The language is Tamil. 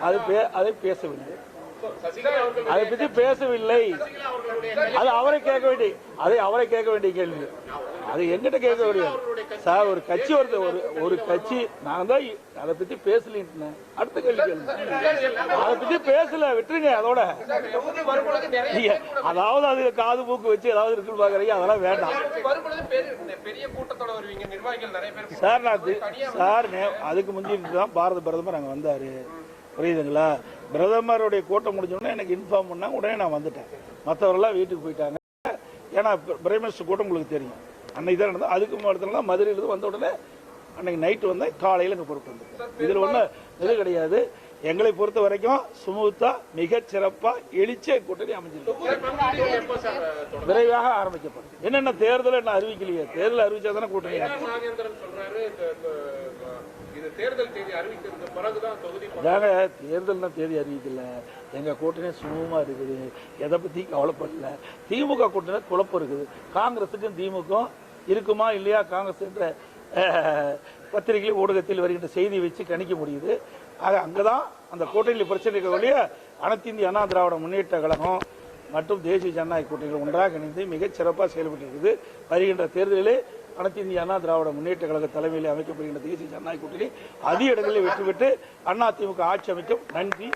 அதை பேசவில்லை, அதை பற்றி பேசவில்லை. அது அவரை கேட்க வேண்டிய கேள்வி, அது எங்கிட்ட கேட்க முடியாது சார். ஒரு கட்சி ஒரு கட்சி நான் தான் அதை பத்தி பேசலின்னு அடுத்த கேள்வி அதை பத்தி பேசல விட்டுருங்க. அதோட அதாவது அது காது மூக்கு வச்சு ஏதாவது இருக்குன்னு பாக்குறீங்க, அதெல்லாம் வேண்டாம் சார். அதுக்கு முந்திட்டு தான் பாரத பிரதமர் அங்க வந்தாரு, புரியுதுங்களா? பிரதமருடைய கூட்டம் முடிஞ்சோடனே எனக்கு இன்ஃபார்ம் பண்ணா உடனே நான் வந்துட்டேன். மற்றவரெல்லாம் வீட்டுக்கு போயிட்டாங்க. ஏன்னா பிரைம் மினிஸ்டர் கூட்டம் உங்களுக்கு தெரியும், அன்னைக்கு தான் நடந்தது. அதுக்கு அடுத்த மதுரையிலிருந்து வந்த உடனே அன்னைக்கு நைட்டு வந்தேன், காலையில் இங்கே பொறுப்பு வந்தேன். இதில் ஒன்றும் இது கிடையாது. எங்களை பொறுத்த வரைக்கும் சுமூத்தா மிகச் சிறப்பா எழுச்சிய கூட்டணி அமைஞ்சிருக்கு. விரைவாக ஆரம்பிக்கப்படும். என்னென்ன தேர்தல் என்ன அறிவிக்கலையே, தேர்தல் அறிவிச்சா தானே கூட்டணி. தேர்தல் தேதி அறிவிக்கல, எங்க கூட்டணி சுமூகமா இருக்குது, எதை பத்தி கவலைப்படல. திமுக கூட்டணி குழப்பம் இருக்குது. காங்கிரசுக்கும் திமுக இருக்குமா இல்லையா, காங்கிரஸ் என்ற பத்திரிகை ஊடகத்தில் வருகின்ற செய்தி வச்சு கணிக்க முடியுது. ஆக அங்கதான் அந்த கூட்டணியில் பிரச்சனை இருக்கக்கூடிய அனைத்து இந்திய அண்ணா திராவிட முன்னேற்ற கழகம் மற்றும் தேசிய ஜனநாயக கூட்டணிகள் ஒன்றாக இணைந்து மிகச் சிறப்பாக செயல்பட்டு இருக்குது. வருகின்ற தேர்தலிலே அனைத்து இந்திய அண்ணா திராவிட முன்னேற்ற கழக தலைமையில் அமைக்கப்படுகின்ற தேசிய ஜனநாயக கூட்டணி அதிக இடங்களில் வெற்றி பெற்று அதிமுக ஆட்சி அமைக்கும். நன்றி.